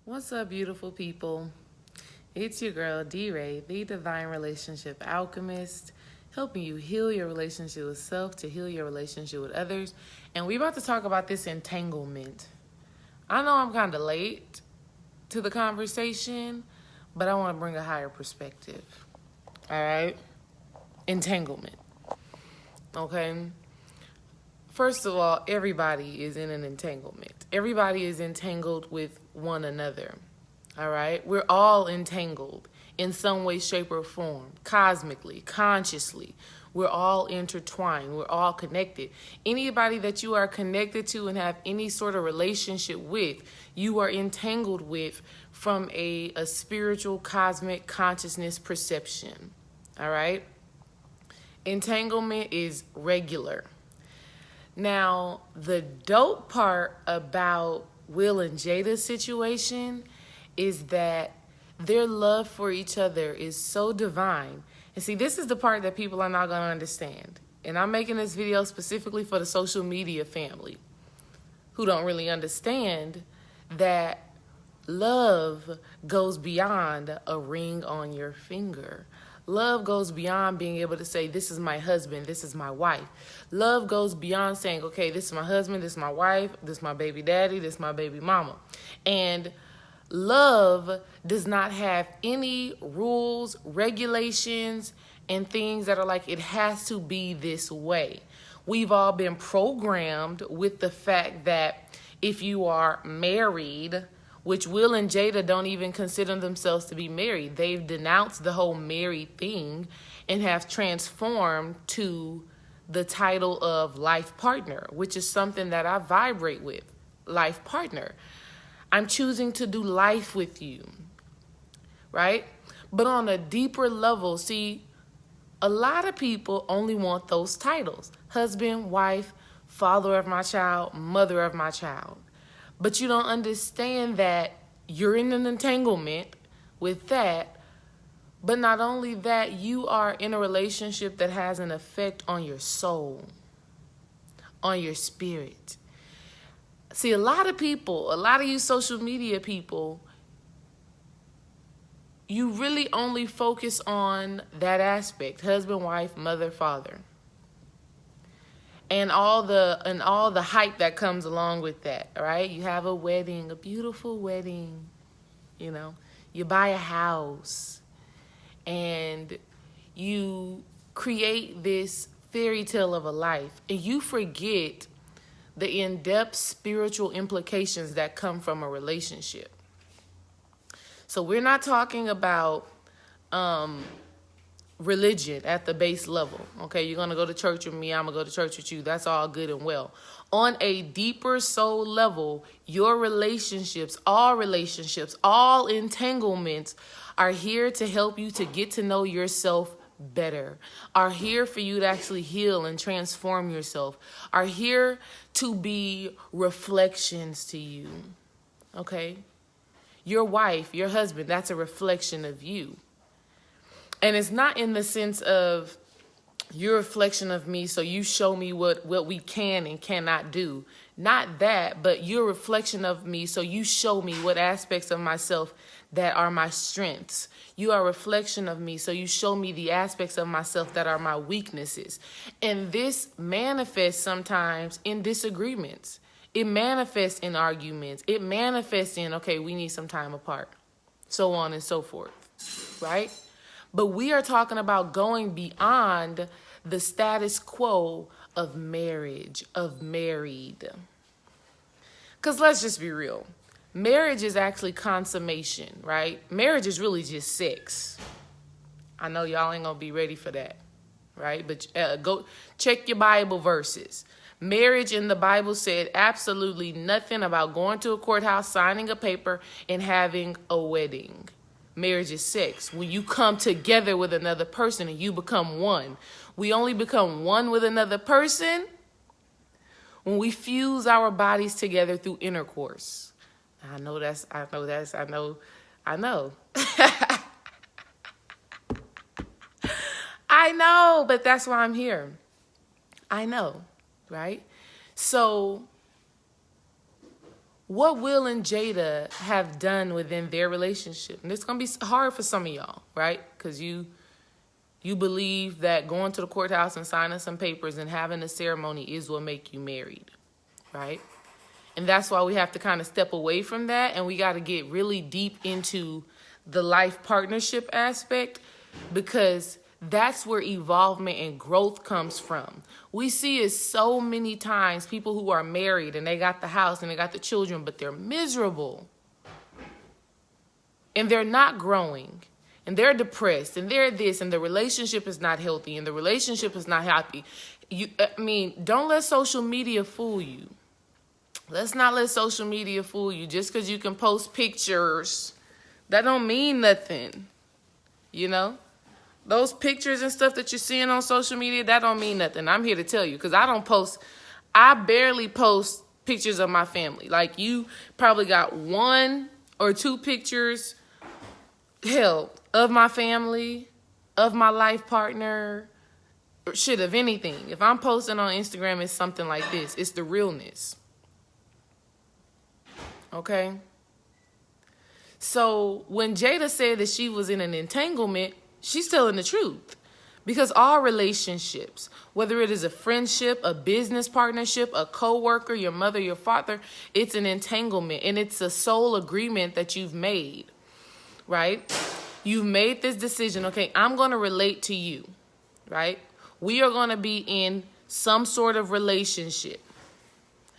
What's up, beautiful people? It's your girl, D-Ray, the Divine Relationship Alchemist, helping you heal your relationship with self to heal your relationship with others. And we're about to talk about this entanglement. I know I'm kind of late to the conversation, but I want to bring a higher perspective. All right? Entanglement. Okay? First of all, everybody is in an entanglement. Everybody is entangled with one another. All right? We're all entangled in some way, shape, or form, cosmically, consciously. We're all intertwined. We're all connected. Anybody that you are connected to and have any sort of relationship with, you are entangled with from a spiritual, cosmic consciousness perception. All right? Entanglement is regular. Now, the dope part about Will and Jada's situation is that their love for each other is so divine. And see, this is the part that people are not going to understand. And I'm making this video specifically for the social media family who don't really understand that love goes beyond a ring on your finger. Love goes beyond being able to say, this is my husband, this is my wife. Love goes beyond saying, okay, this is my husband, this is my wife, this is my baby daddy, this is my baby mama. And love does not have any rules, regulations, and things that are like, it has to be this way. We've all been programmed with the fact that if you are married, which Will and Jada don't even consider themselves to be married. They've denounced the whole married thing and have transformed to the title of life partner, which is something that I vibrate with, life partner. I'm choosing to do life with you, right? But on a deeper level, see, a lot of people only want those titles: husband, wife, father of my child, mother of my child. But you don't understand that you're in an entanglement with that. But not only that, you are in a relationship that has an effect on your soul, on your spirit. See, a lot of people, a lot of you social media people, you really only focus on that aspect: husband, wife, mother, father. And all the hype that comes along with that, right? You have a wedding, a beautiful wedding, you buy a house, and you create this fairy tale of a life, and you forget the in-depth spiritual implications that come from a relationship. So we're not talking about religion at the base level. Okay, you're going to go to church with me, I'm going to go to church with you. That's all good and well. On a deeper soul level, your relationships, all entanglements are here to help you to get to know yourself better, are here for you to actually heal and transform yourself, are here to be reflections to you. Okay? Your wife, your husband, that's a reflection of you. And it's not in the sense of you're a reflection of me, so you show me what we can and cannot do. Not that, but you're a reflection of me, so you show me what aspects of myself that are my strengths. You are a reflection of me, so you show me the aspects of myself that are my weaknesses. And this manifests sometimes in disagreements. It manifests in arguments. It manifests in, okay, we need some time apart, so on and so forth, right? But we are talking about going beyond the status quo of marriage, of married. Because let's just be real. Marriage is actually consummation, right? Marriage is really just sex. I know y'all ain't going to be ready for that, right? But go check your Bible verses. Marriage in the Bible said absolutely nothing about going to a courthouse, signing a paper, and having a wedding. Marriage is sex. When you come together with another person and you become one. We only become one with another person when we fuse our bodies together through intercourse. I know. I know, but that's why I'm here. I know, right? So what Will and Jada have done within their relationship. And it's going to be hard for some of y'all, right? Because you believe that going to the courthouse and signing some papers and having a ceremony is what make you married, right? And that's why we have to kind of step away from that, and we got to get really deep into the life partnership aspect, because that's where evolvement and growth comes from. We see it so many times, people who are married and they got the house and they got the children, but they're miserable. And they're not growing. And they're depressed. And they're this. And the relationship is not healthy. And the relationship is not happy. Don't let social media fool you. Let's not let social media fool you. Just because you can post pictures, that don't mean nothing. You know? Those pictures and stuff that you're seeing on social media, that don't mean nothing. I'm here to tell you, because I barely post pictures of my family. Like, you probably got 1 or 2 pictures, hell, of my family, of my life partner, or shit, of anything. If I'm posting on Instagram, it's something like this. It's the realness. Okay? So when Jada said that she was in an entanglement, she's telling the truth, because all relationships, whether it is a friendship, a business partnership, a coworker, your mother, your father, it's an entanglement, and it's a soul agreement that you've made, right? You've made this decision. Okay, I'm going to relate to you, right? We are going to be in some sort of relationship.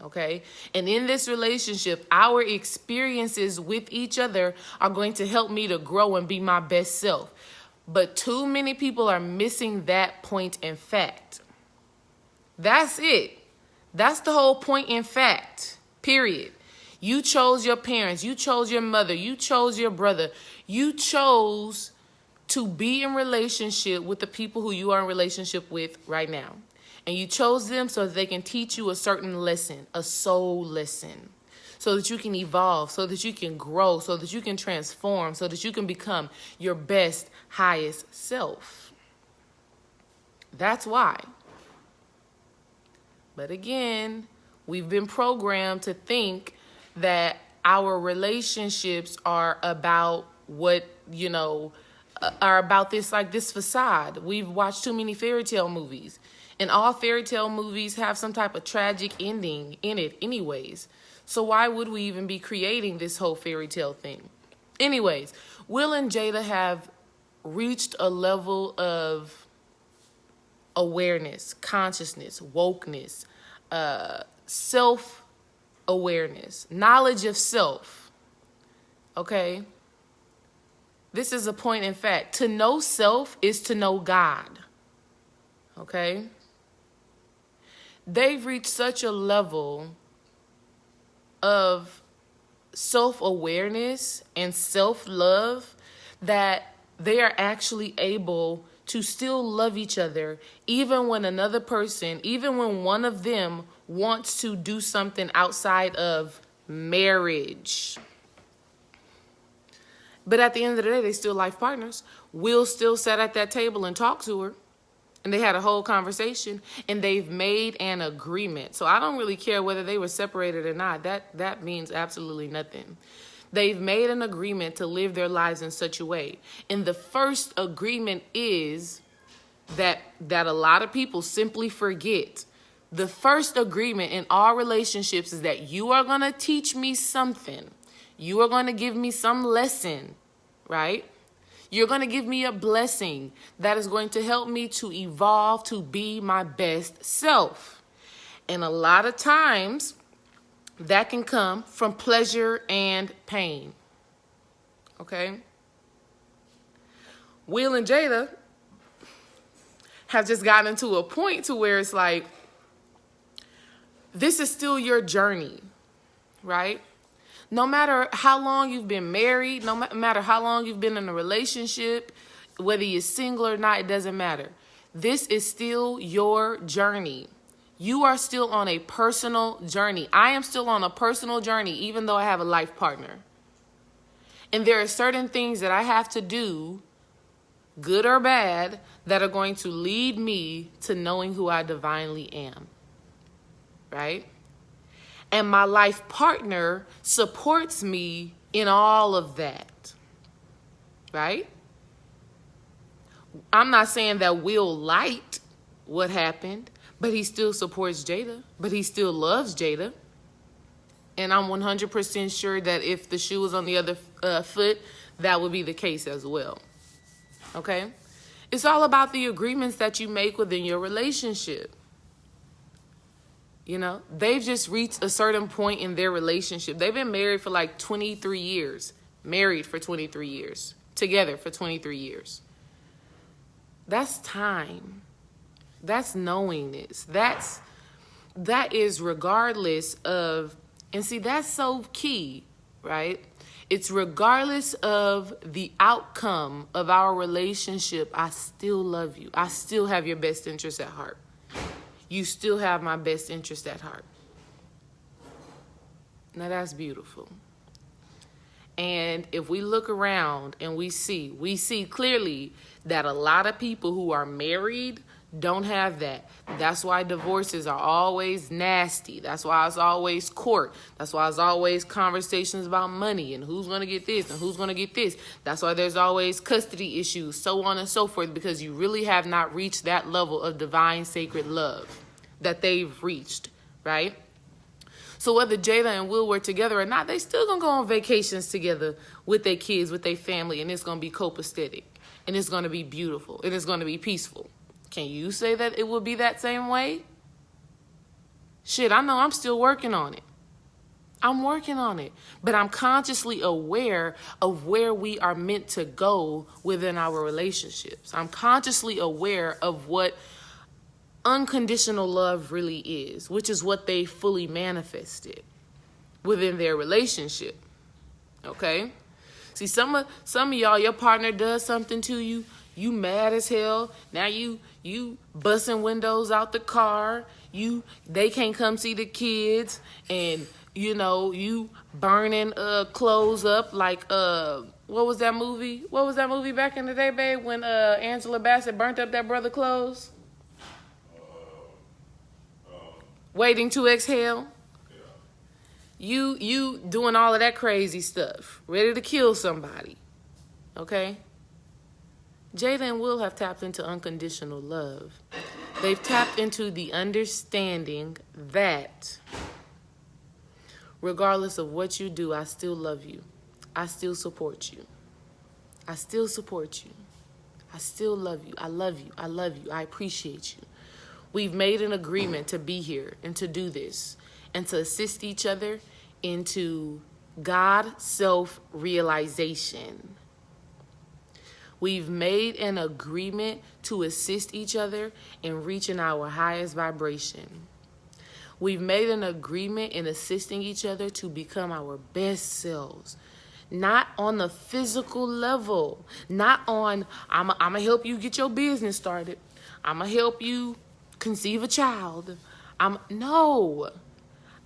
Okay. And in this relationship, our experiences with each other are going to help me to grow and be my best self. But too many people are missing that point in fact. That's it. That's the whole point in fact, period. You chose your parents. You chose your mother. You chose your brother. You chose to be in relationship with the people who you are in relationship with right now. And you chose them so that they can teach you a certain lesson, a soul lesson, so that you can evolve, so that you can grow, so that you can transform, so that you can become your best, highest self. That's why. But again, we've been programmed to think that our relationships are about are about this facade. We've watched too many fairy tale movies. And all fairy tale movies have some type of tragic ending in it anyways. So why would we even be creating this whole fairy tale thing? Anyways, Will and Jada have reached a level of awareness, consciousness, wokeness, self-awareness, knowledge of self. Okay? This is a point in fact. To know self is to know God. Okay? They've reached such a level of self-awareness and self-love that they are actually able to still love each other, even when another person, even when one of them wants to do something outside of marriage. But at the end of the day, they still life partners. Will still sat at that table and talked to her. And they had a whole conversation, and they've made an agreement. So I don't really care whether they were separated or not. That means absolutely nothing. They've made an agreement to live their lives in such a way. And the first agreement is that a lot of people simply forget. The first agreement in all relationships is that you are going to teach me something. You are going to give me some lesson, right? You're going to give me a blessing that is going to help me to evolve to be my best self. And a lot of times that can come from pleasure and pain. Okay? Will and Jada have just gotten to a point to where it's like, this is still your journey, right? No matter how long you've been married, no matter how long you've been in a relationship, whether you're single or not, it doesn't matter. This is still your journey. You are still on a personal journey. I am still on a personal journey, even though I have a life partner. And there are certain things that I have to do, good or bad, that are going to lead me to knowing who I divinely am. Right? And my life partner supports me in all of that, right? I'm not saying that Will liked what happened, but he still supports Jada, but he still loves Jada. And I'm 100% sure that if the shoe was on the other foot, that would be the case as well. Okay? It's all about the agreements that you make within your relationship. You know, they've just reached a certain point in their relationship. They've been married for like 23 years. Married for 23 years. Together for 23 years. That's time. That's knowingness. That is regardless of, and see, that's so key, right? It's regardless of the outcome of our relationship, I still love you. I still have your best interest at heart. You still have my best interest at heart. Now that's beautiful. And if we look around and we see clearly that a lot of people who are married don't have that. That's why divorces are always nasty. That's why it's always court. That's why it's always conversations about money and who's going to get this and who's going to get this. That's why there's always custody issues, so on and so forth, because you really have not reached that level of divine sacred love that they've reached, right? So whether Jada and Will were together or not, they still gonna go on vacations together with their kids, with their family, and it's gonna be copacetic, and it's gonna be beautiful, and it's gonna be peaceful. Can you say that it will be that same way? Shit, I know I'm still working on it. I'm working on it, but I'm consciously aware of where we are meant to go within our relationships. I'm consciously aware of what unconditional love really is, which is what they fully manifested within their relationship. Okay? See, some of y'all, your partner does something to you, you mad as hell. Now you busting windows out the car. They can't come see the kids, and you burning clothes up like what was that movie? What was that movie back in the day, babe, when Angela Bassett burnt up that brother clothes? Waiting to Exhale. Yeah. You doing all of that crazy stuff, ready to kill somebody. Okay? Jada and Will have tapped into unconditional love. They've tapped into the understanding that regardless of what you do, I still love you. I still support you. I still support you. I still love you. I love you. I love you. I appreciate you. We've made an agreement to be here and to do this and to assist each other into God self-realization. We've made an agreement to assist each other in reaching our highest vibration. We've made an agreement in assisting each other to become our best selves. Not on the physical level. Not on, I'm going to help you get your business started. I'm going to help you conceive a child. No.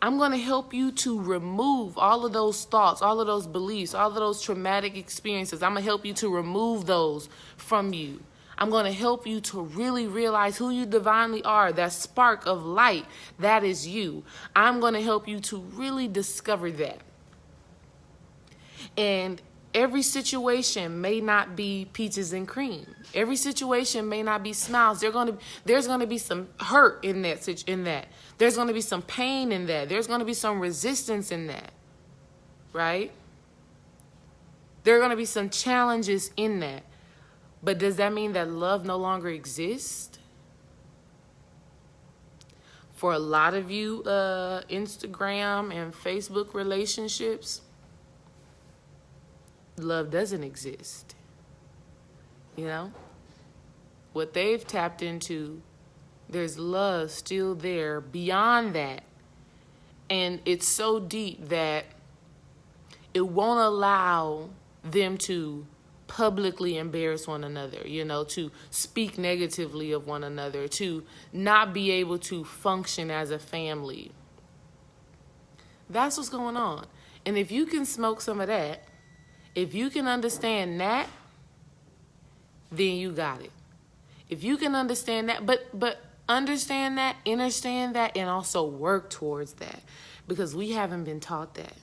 I'm going to help you to remove all of those thoughts, all of those beliefs, all of those traumatic experiences. I'm going to help you to remove those from you. I'm going to help you to really realize who you divinely are, that spark of light, that is you. I'm going to help you to really discover that. And every situation may not be peaches and cream. Every situation may not be smiles. There's going to be some hurt in that. There's going to be some pain in that. There's going to be some resistance in that. Right? There are going to be some challenges in that. But does that mean that love no longer exists? For a lot of you Instagram and Facebook relationships, love doesn't exist. You know? What they've tapped into, there's love still there beyond that. And it's so deep that it won't allow them to publicly embarrass one another, to speak negatively of one another, to not be able to function as a family. That's what's going on. And if you can smoke some of that, if you can understand that, then you got it. If you can understand that, but understand that, understand that, and also work towards that. because we haven't been taught that.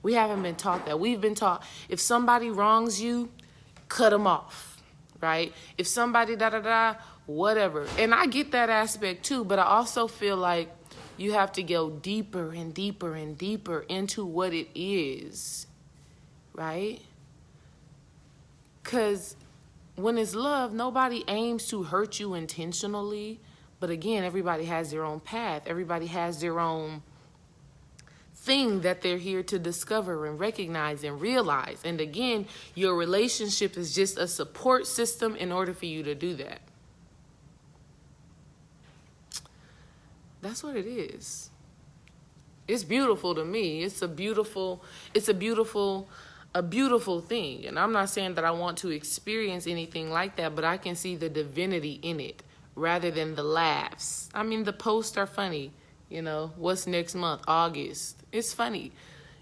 We haven't been taught that. We've been taught if somebody wrongs you, cut them off, right? If somebody whatever. And I get that aspect too, but I also feel like you have to go deeper and deeper and deeper into what it is, right? Because when it's love, nobody aims to hurt you intentionally. But again, everybody has their own path. Everybody has their own thing that they're here to discover and recognize and realize. And again, your relationship is just a support system in order for you to do that. That's what it is. It's beautiful to me. It's a beautiful thing. And I'm not saying that I want to experience anything like that, but I can see the divinity in it rather than the laughs. I mean, the posts are funny. You know, what's next month? August. It's funny.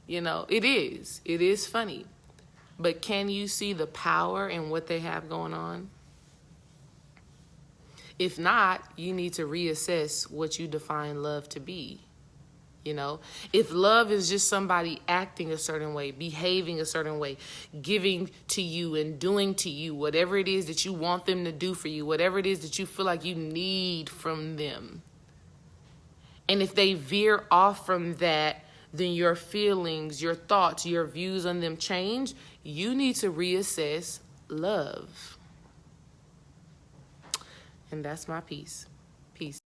You know, it is. It is funny. But can you see the power in what they have going on? If not, you need to reassess what you define love to be. You know, if love is just somebody acting a certain way, behaving a certain way, giving to you and doing to you whatever it is that you want them to do for you, whatever it is that you feel like you need from them. And if they veer off from that, then your feelings, your thoughts, your views on them change. You need to reassess love. And that's my piece. Peace.